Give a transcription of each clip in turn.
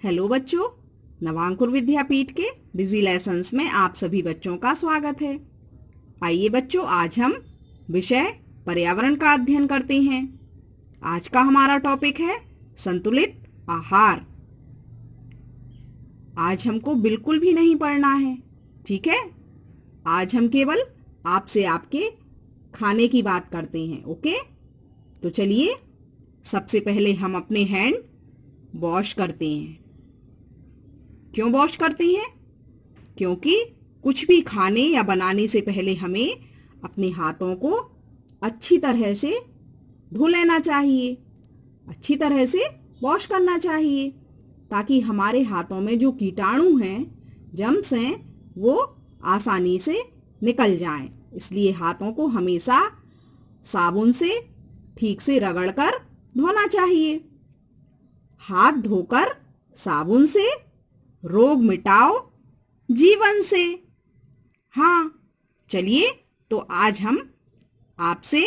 Hello बच्चों, नवांकुर विद्यापीठ के डिजी lessons में आप सभी बच्चों का स्वागत है। आइए बच्चों, आज हम विषय पर्यावरण का अध्ययन करते हैं। आज का हमारा टॉपिक है संतुलित आहार। आज हमको बिल्कुल भी नहीं पढ़ना है, ठीक है। आज हम केवल आपसे आपके खाने की बात करते हैं, ओके। तो चलिए, सबसे पहले हम अपने हैंड वॉश करते हैं। क्यों वॉश करते हैं? क्योंकि कुछ भी खाने या बनाने से पहले हमें अपने हाथों को अच्छी तरह से धो लेना चाहिए, अच्छी तरह से वॉश करना चाहिए, ताकि हमारे हाथों में जो कीटाणु हैं, जर्म्स हैं, वो आसानी से निकल जाएं। इसलिए हाथों को हमेशा साबुन से ठीक से रगड़कर धोना चाहिए। हाथ धोकर साबुन से रोग मिटाओ जीवन से। हाँ, चलिए, तो आज हम आपसे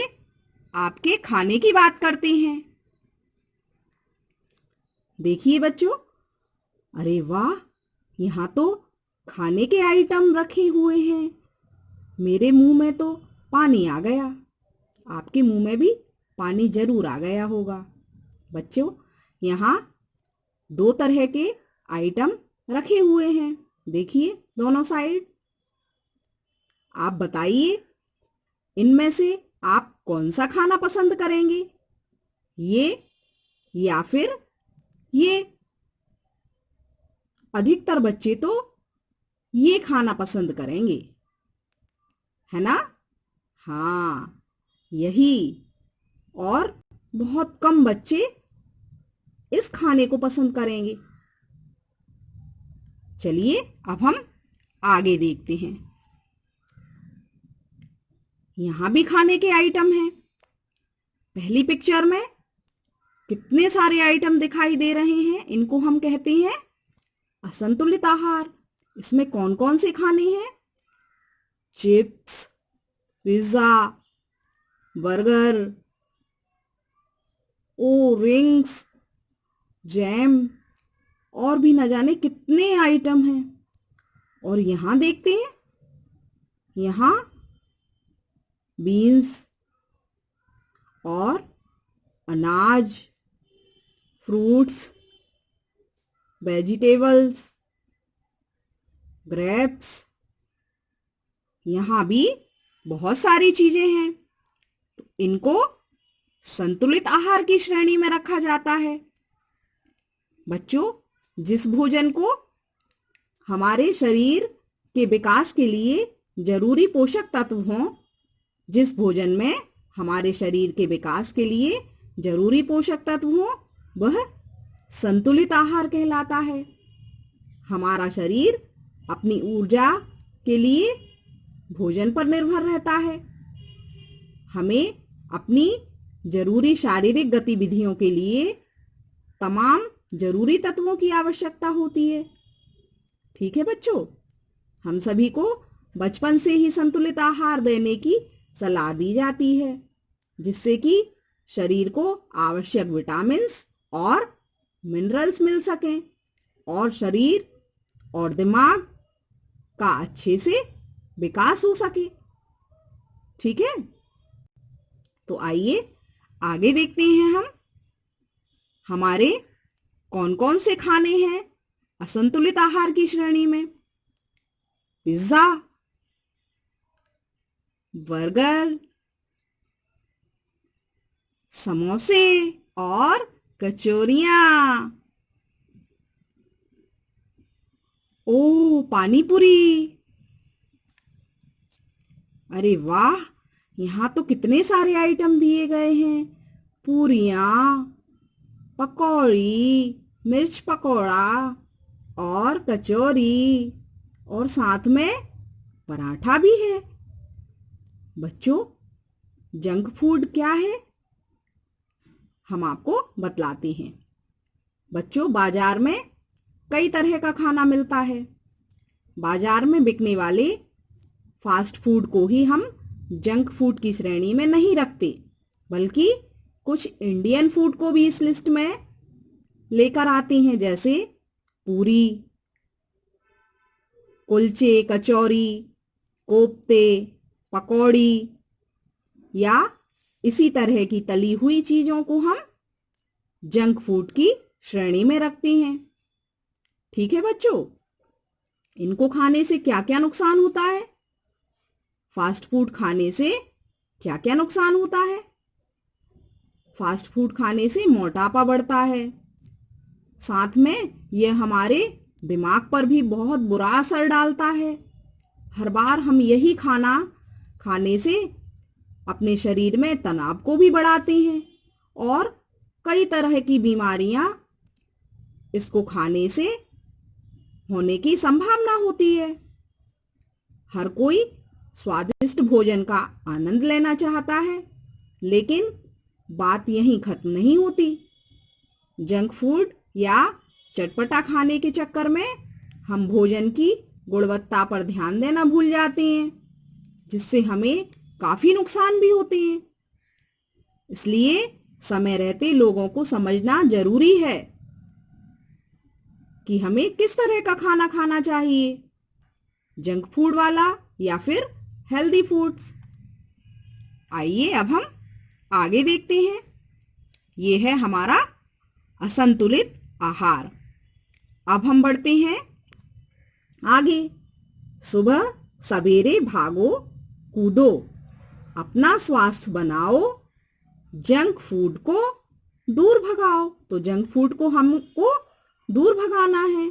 आपके खाने की बात करते हैं। देखिए बच्चों, अरे वाह, यहाँ तो खाने के आइटम रखे हुए हैं। मेरे मुंह में तो पानी आ गया, आपके मुंह में भी पानी जरूर आ गया होगा। बच्चों, यहाँ 2 तरह के आइटम रखे हुए हैं, देखिए दोनों साइड। आप बताइए, इनमें से आप कौन सा खाना पसंद करेंगे, ये या फिर ये? अधिकतर बच्चे तो ये खाना पसंद करेंगे, है ना? हाँ, यही। और बहुत कम बच्चे इस खाने को पसंद करेंगे। चलिए, अब हम आगे देखते हैं। यहां भी खाने के आइटम हैं। पहली पिक्चर में कितने सारे आइटम दिखाई दे रहे हैं, इनको हम कहते हैं असंतुलित आहार। इसमें कौन कौन से खाने हैं? Chips, pizza, burger, rings, jam और भी न जाने कितने आइटम हैं। और यहां देखते हैं, यहां बीन्स और अनाज, फ्रूट्स, वेजिटेबल्स, ग्रेप्स, यहां भी बहुत सारी चीजें हैं। तो इनको संतुलित आहार की श्रेणी में रखा जाता है। बच्चों, जिस भोजन को हमारे शरीर के विकास के लिए जरूरी पोषक तत्व हों, जिस भोजन में हमारे शरीर के विकास के लिए जरूरी पोषक तत्व हों, वह संतुलित आहार कहलाता है। हमारा शरीर अपनी ऊर्जा के लिए भोजन पर निर्भर रहता है। हमें अपनी जरूरी शारीरिक गतिविधियों के लिए तमाम जरूरी तत्वों की आवश्यकता होती है। ठीक है बच्चों, हम सभी को बचपन से ही संतुलित आहार देने की सलाह दी जाती है, जिससे कि शरीर को आवश्यक विटामिन्स और मिनरल्स मिल सकें और शरीर और दिमाग का अच्छे से विकास हो सके। ठीक है, तो आइए आगे देखते हैं हम हमारे कौन कौन से खाने हैं असंतुलित आहार की श्रेणी में। पिज्जा, बर्गर, समोसे और कचौरियां। पानी पूरी। अरे वाह, यहाँ तो कितने सारे आइटम दिए गए हैं। पूरियां, पकौड़ी, मिर्च पकौड़ा और कचौरी, और साथ में पराठा भी है। बच्चों, जंक फूड क्या है, हम आपको बतलाते हैं। बच्चों, बाजार में कई तरह का खाना मिलता है। बाजार में बिकने वाले फास्ट फूड को ही हम जंक फूड की श्रेणी में नहीं रखते, बल्कि कुछ इंडियन फूड को भी इस लिस्ट में लेकर आते हैं, जैसे पूरी, कुलचे, कचौरी, कोफ्ते, पकौड़ी या इसी तरह की तली हुई चीजों को हम जंक फूड की श्रेणी में रखते हैं। ठीक है बच्चों, इनको खाने से क्या क्या नुकसान होता है? फास्ट फूड खाने से क्या क्या नुकसान होता है? फास्ट फूड खाने से मोटापा बढ़ता है, साथ में यह हमारे दिमाग पर भी बहुत बुरा असर डालता है। हर बार हम यही खाना खाने से अपने शरीर में तनाव को भी बढ़ाते हैं और कई तरह की बीमारियां इसको खाने से होने की संभावना होती है। हर कोई स्वादिष्ट भोजन का आनंद लेना चाहता है, लेकिन बात यहीं खत्म नहीं होती। जंक फूड या चटपटा खाने के चक्कर में हम भोजन की गुणवत्ता पर ध्यान देना भूल जाते हैं, जिससे हमें काफी नुकसान भी होते हैं। इसलिए समय रहते लोगों को समझना जरूरी है कि हमें किस तरह का खाना खाना चाहिए, जंक फूड वाला या फिर हेल्दी फूड्स। आइए अब हम आगे देखते हैं। ये है हमारा असंतुलित आहार। अब हम बढ़ते हैं आगे। सुबह सवेरे भागो कूदो, अपना स्वास्थ्य बनाओ, जंक फूड को दूर भगाओ। तो जंक फूड को हमको दूर भगाना है।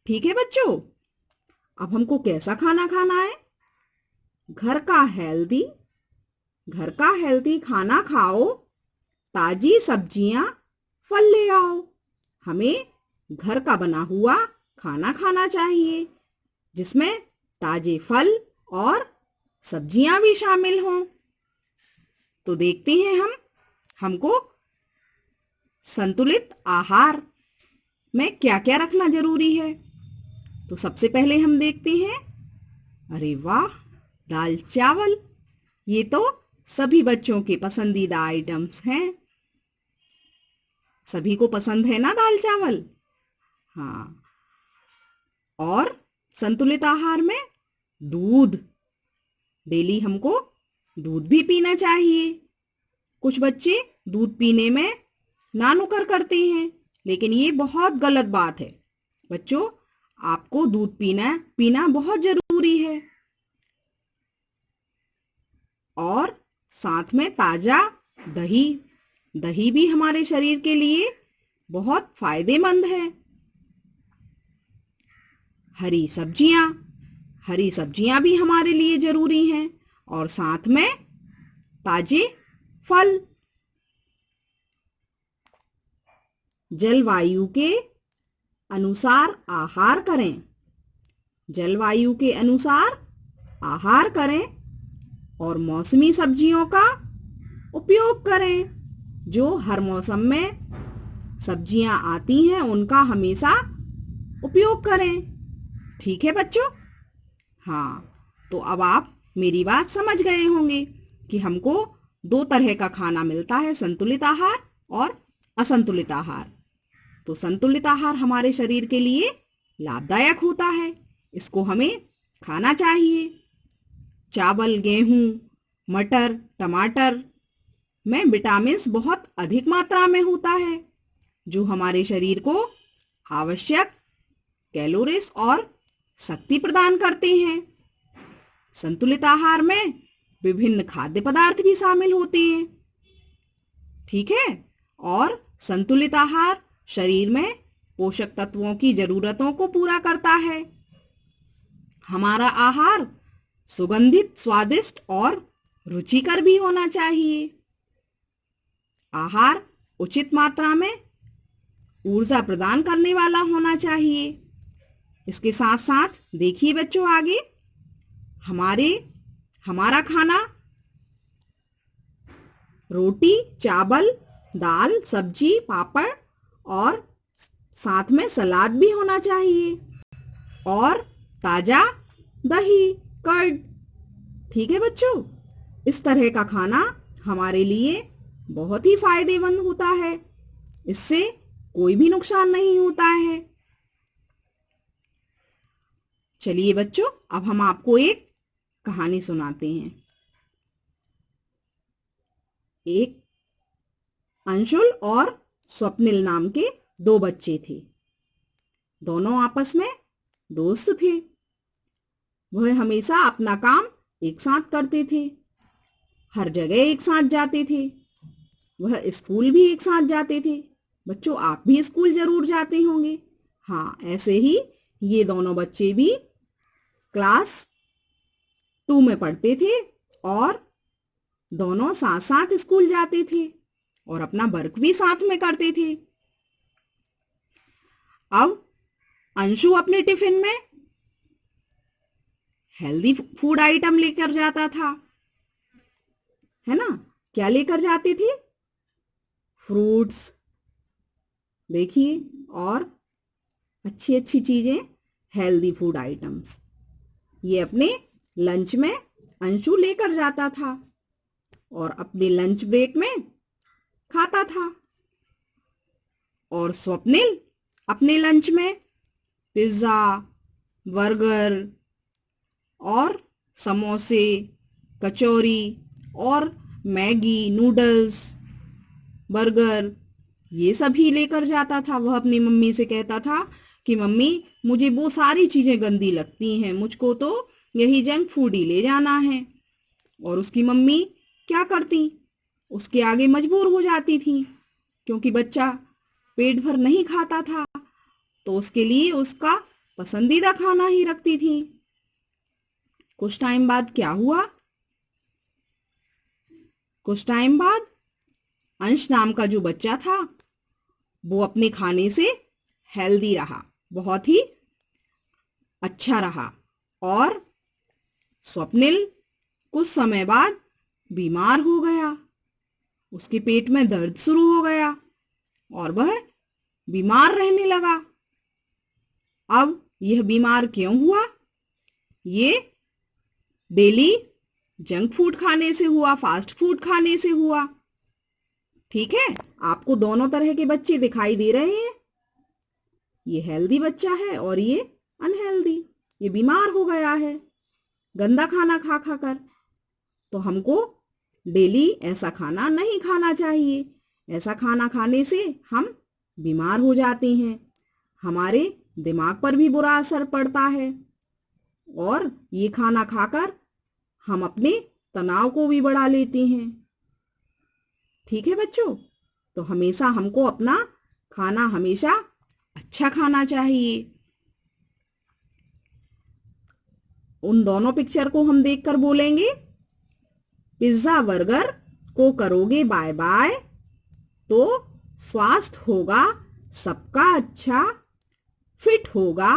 ठीक है बच्चों, अब हमको कैसा खाना खाना है? घर का हेल्दी खाना खाओ, ताजी सब्जियां, फल ले आओ। हमें घर का बना हुआ खाना खाना चाहिए, जिसमें ताजे फल और सब्जियां भी शामिल हों। तो देखते हैं हमको संतुलित आहार में क्या क्या रखना जरूरी है। तो सबसे पहले हम देखते हैं, अरे वाह, दाल चावल। ये तो सभी बच्चों के पसंदीदा आइटम्स हैं। सभी को पसंद है ना दाल चावल? हाँ। और संतुलित आहार में दूध, डेली हमको दूध भी पीना चाहिए। कुछ बच्चे दूध पीने में नानुकर करते हैं, लेकिन ये बहुत गलत बात है। बच्चों, आपको दूध पीना बहुत जरूरी है। और साथ में ताजा दही भी हमारे शरीर के लिए बहुत फायदेमंद है। हरी सब्जियां भी हमारे लिए जरूरी हैं, और साथ में ताजे फल। जलवायु के अनुसार आहार करें। जलवायु के अनुसार आहार करें और मौसमी सब्जियों का उपयोग करें। जो हर मौसम में सब्जियां आती हैं, उनका हमेशा उपयोग करें। ठीक है बच्चों? हाँ, तो अब आप मेरी बात समझ गए होंगे कि हमको दो तरह का खाना मिलता है, संतुलित आहार और असंतुलित आहार। तो संतुलित आहार हमारे शरीर के लिए लाभदायक होता है, इसको हमें खाना चाहिए। चावल, गेहूं, मटर, टमाटर में विटामिन्स बहुत अधिक मात्रा में होता है, जो हमारे शरीर को आवश्यक कैलोरीज और शक्ति प्रदान करते हैं। संतुलित आहार में विभिन्न खाद्य पदार्थ भी शामिल होते हैं। ठीक है? और संतुलित आहार शरीर में पोषक तत्वों की जरूरतों को पूरा करता है। हमारा आहार सुगंधित, स्वादिष्ट और रुचिकर भी होना चाहिए। आहार उचित मात्रा में ऊर्जा प्रदान करने वाला होना चाहिए। इसके साथ साथ देखिए बच्चों, आगे हमारा खाना रोटी, चावल, दाल, सब्जी, पापड़ और साथ में सलाद भी होना चाहिए, और ताजा दही, कर्ड। ठीक है बच्चों, इस तरह का खाना हमारे लिए बहुत ही फायदेमंद होता है। इससे कोई भी नुकसान नहीं होता है। चलिए बच्चों, अब हम आपको एक कहानी सुनाते हैं। एक अंशुल और स्वप्निल नाम के दो बच्चे थे। दोनों आपस में दोस्त थे। वह हमेशा अपना काम एक साथ करते थे, हर जगह एक साथ जाते थे, वह स्कूल भी एक साथ जाते थे। बच्चों, आप भी स्कूल जरूर जाते होंगे। हाँ, ऐसे ही ये दोनों बच्चे भी क्लास 2 में पढ़ते थे और दोनों साथ साथ स्कूल जाते थे और अपना वर्क भी साथ में करते थे। अब अंशु अपने टिफिन में हेल्दी फूड आइटम लेकर जाता था, है ना। क्या लेकर जाते थे? फ्रूट्स, देखिए, और अच्छी अच्छी चीजें, हेल्दी फूड आइटम्स ये अपने लंच में अंशु लेकर जाता था और अपने लंच ब्रेक में खाता था। और स्वप्निल अपने लंच में पिज्जा, बर्गर और समोसे, कचौरी और मैगी, नूडल्स, बर्गर ये सभी लेकर जाता था। वह अपनी मम्मी से कहता था कि मम्मी, मुझे वो सारी चीजें गंदी लगती हैं, मुझको तो यही जंक फूड ही ले जाना है। और उसकी मम्मी क्या करती? उसके आगे मजबूर हो जाती थी, क्योंकि बच्चा पेट भर नहीं खाता था तो उसके लिए उसका पसंदीदा खाना ही रखती थी। कुछ टाइम बाद क्या हुआ? कुछ टाइम बाद अंश नाम का जो बच्चा था वो अपने खाने से हेल्दी रहा, बहुत ही अच्छा रहा। और स्वप्निल कुछ समय बाद बीमार हो गया। उसके पेट में दर्द शुरू हो गया और वह बीमार रहने लगा। अब यह बीमार क्यों हुआ? ये डेली जंक फूड खाने से हुआ, फास्ट फूड खाने से हुआ। ठीक है, आपको दोनों तरह के बच्चे दिखाई दे रहे हैं। ये हेल्दी बच्चा है और ये अनहेल्दी, ये बीमार हो गया है गंदा खाना खा खा कर। तो हमको डेली ऐसा खाना नहीं खाना चाहिए। ऐसा खाना खाने से हम बीमार हो जाते हैं, हमारे दिमाग पर भी बुरा असर पड़ता है और ये खाना खाकर हम अपने तनाव को भी बढ़ा लेते हैं। ठीक है बच्चों, तो हमेशा हमको अपना खाना हमेशा अच्छा खाना चाहिए। उन दोनों पिक्चर को हम देखकर बोलेंगे, पिज्जा बर्गर को करोगे बाय बाय तो स्वास्थ्य होगा सबका अच्छा, फिट होगा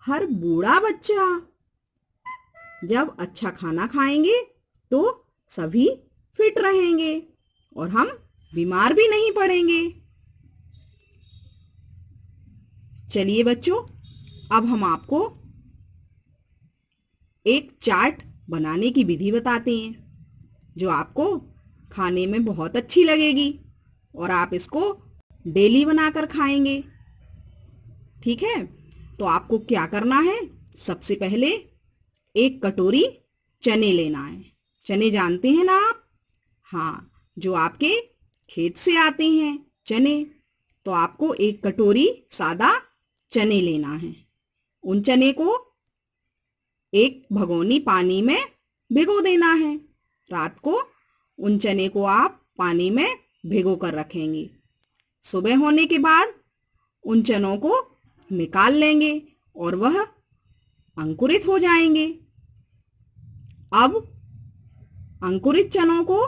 हर बूढ़ा बच्चा। जब अच्छा खाना खाएंगे तो सभी फिट रहेंगे और हम बीमार भी नहीं पड़ेंगे। चलिए बच्चों, अब हम आपको एक चाट बनाने की विधि बताते हैं जो आपको खाने में बहुत अच्छी लगेगी और आप इसको डेली बनाकर खाएंगे। ठीक है, तो आपको क्या करना है? सबसे पहले एक कटोरी चने लेना है। चने जानते हैं ना आप? हाँ, जो आपके खेत से आते हैं चने। तो आपको एक कटोरी सादा चने लेना है। उन चने को एक भगोनी पानी में भिगो देना है। रात को उन चने को आप पानी में भिगो कर रखेंगे। सुबह होने के बाद उन चनों को निकाल लेंगे और वह अंकुरित हो जाएंगे। अब अंकुरित चनों को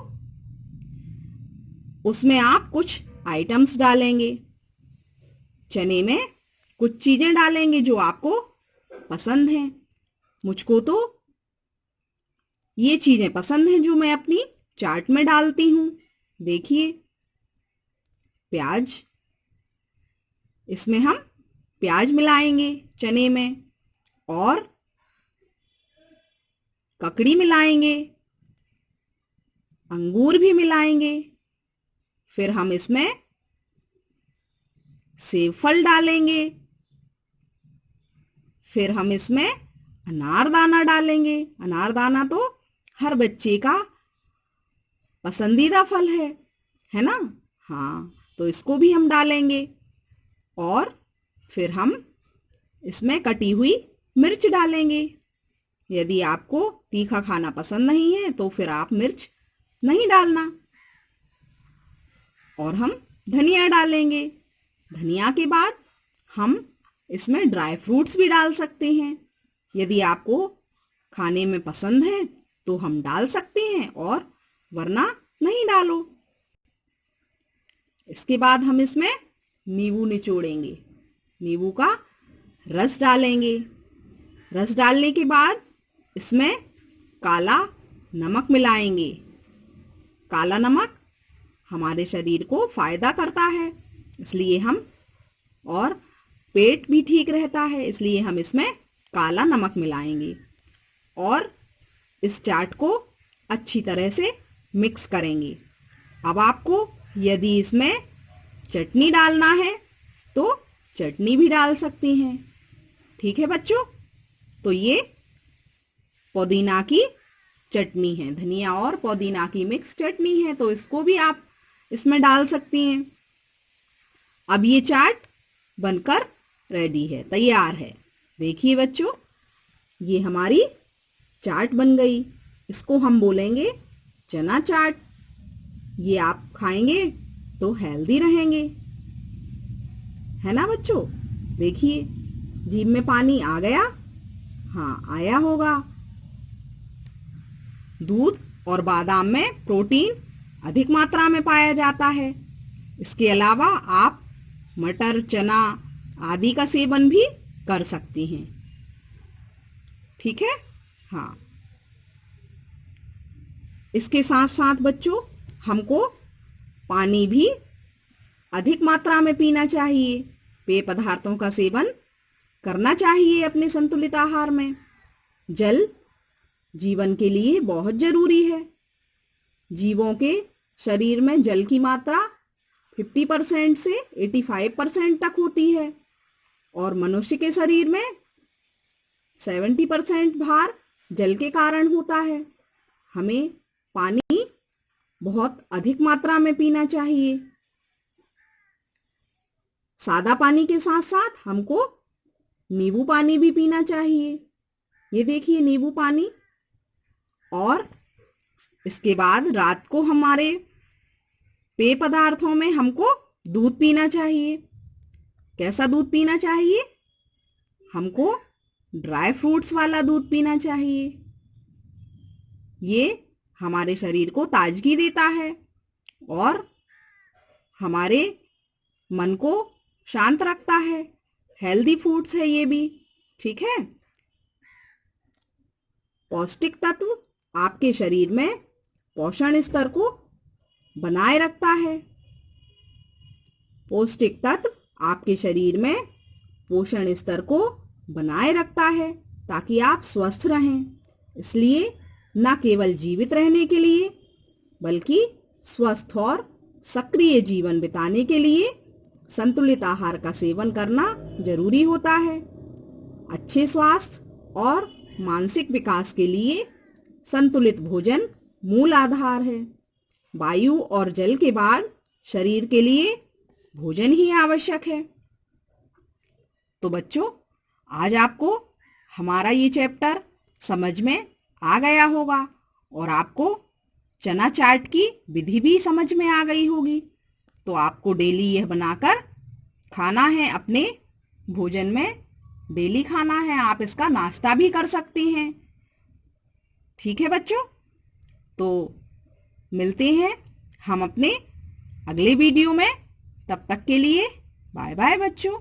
उसमें आप कुछ आइटम्स डालेंगे। चने में कुछ चीजें डालेंगे जो आपको पसंद हैं। मुझको तो ये चीजें पसंद हैं जो मैं अपनी चाट में डालती हूं। देखिए, प्याज, इसमें हम प्याज मिलाएंगे चने में, और ककड़ी मिलाएंगे, अंगूर भी मिलाएंगे। फिर हम इसमें सेब फल डालेंगे। फिर हम इसमें अनारदाना डालेंगे। अनारदाना तो हर बच्चे का पसंदीदा फल है ना। हाँ, तो इसको भी हम डालेंगे और फिर हम इसमें कटी हुई मिर्च डालेंगे। यदि आपको तीखा खाना पसंद नहीं है तो फिर आप मिर्च नहीं डालना। और हम धनिया डालेंगे। धनिया के बाद हम इसमें ड्राई फ्रूट्स भी डाल सकते हैं। यदि आपको खाने में पसंद है तो हम डाल सकते हैं और वरना नहीं डालो। इसके बाद हम इसमें नींबू निचोड़ेंगे। नींबू का रस डालेंगे। रस डालने के बाद इसमें काला नमक मिलाएंगे। काला नमक हमारे शरीर को फायदा करता है, इसलिए हम, और पेट भी ठीक रहता है, इसलिए हम इसमें काला नमक मिलाएंगे और इस चाट को अच्छी तरह से मिक्स करेंगे। अब आपको यदि इसमें चटनी डालना है तो चटनी भी डाल सकते हैं। ठीक है बच्चों, तो ये पुदीना की चटनी है, धनिया और पुदीना की मिक्स चटनी है, तो इसको भी आप इसमें डाल सकती हैं। अब ये चाट बनकर रेडी है, तैयार है। देखिए बच्चों, ये हमारी चाट बन गई। इसको हम बोलेंगे चना चाट। ये आप खाएंगे तो हेल्दी रहेंगे, है ना बच्चों। देखिए, जीभ में पानी आ गया। हाँ, आया होगा। दूध और बादाम में प्रोटीन अधिक मात्रा में पाया जाता है। इसके अलावा आप मटर, चना आदि का सेवन भी कर सकती हैं। ठीक है। हाँ, इसके साथ साथ बच्चों हमको पानी भी अधिक मात्रा में पीना चाहिए। पेय पदार्थों का सेवन करना चाहिए अपने संतुलित आहार में। जल जीवन के लिए बहुत जरूरी है। जीवों के शरीर में जल की मात्रा 50% से 85% तक होती है और मनुष्य के शरीर में 70% भार जल के कारण होता है। हमें पानी बहुत अधिक मात्रा में पीना चाहिए। सादा पानी के साथ साथ हमको नींबू पानी भी पीना चाहिए। ये देखिए नींबू पानी। और इसके बाद रात को हमारे पेय पदार्थों में हमको दूध पीना चाहिए। कैसा दूध पीना चाहिए? हमको ड्राई फ्रूट्स वाला दूध पीना चाहिए। ये हमारे शरीर को ताजगी देता है और हमारे मन को शांत रखता है। हेल्दी फूड्स है ये भी। ठीक है। पौष्टिक तत्व आपके शरीर में पोषण स्तर को बनाए रखता है। पौष्टिक तत्व आपके शरीर में पोषण स्तर को बनाए रखता है ताकि आप स्वस्थ रहें। इसलिए न केवल जीवित रहने के लिए बल्कि स्वस्थ और सक्रिय जीवन बिताने के लिए संतुलित आहार का सेवन करना जरूरी होता है। अच्छे स्वास्थ्य और मानसिक विकास के लिए संतुलित भोजन मूल आधार है। वायु और जल के बाद शरीर के लिए भोजन ही आवश्यक है। तो बच्चों, आज आपको हमारा ये चैप्टर समझ में आ गया होगा और आपको चना चाट की विधि भी समझ में आ गई होगी। तो आपको डेली यह बनाकर खाना है, अपने भोजन में डेली खाना है। आप इसका नाश्ता भी कर सकते हैं। ठीक है बच्चों, तो मिलते हैं हम अपने अगले वीडियो में। तब तक के लिए बाय बाय बच्चों।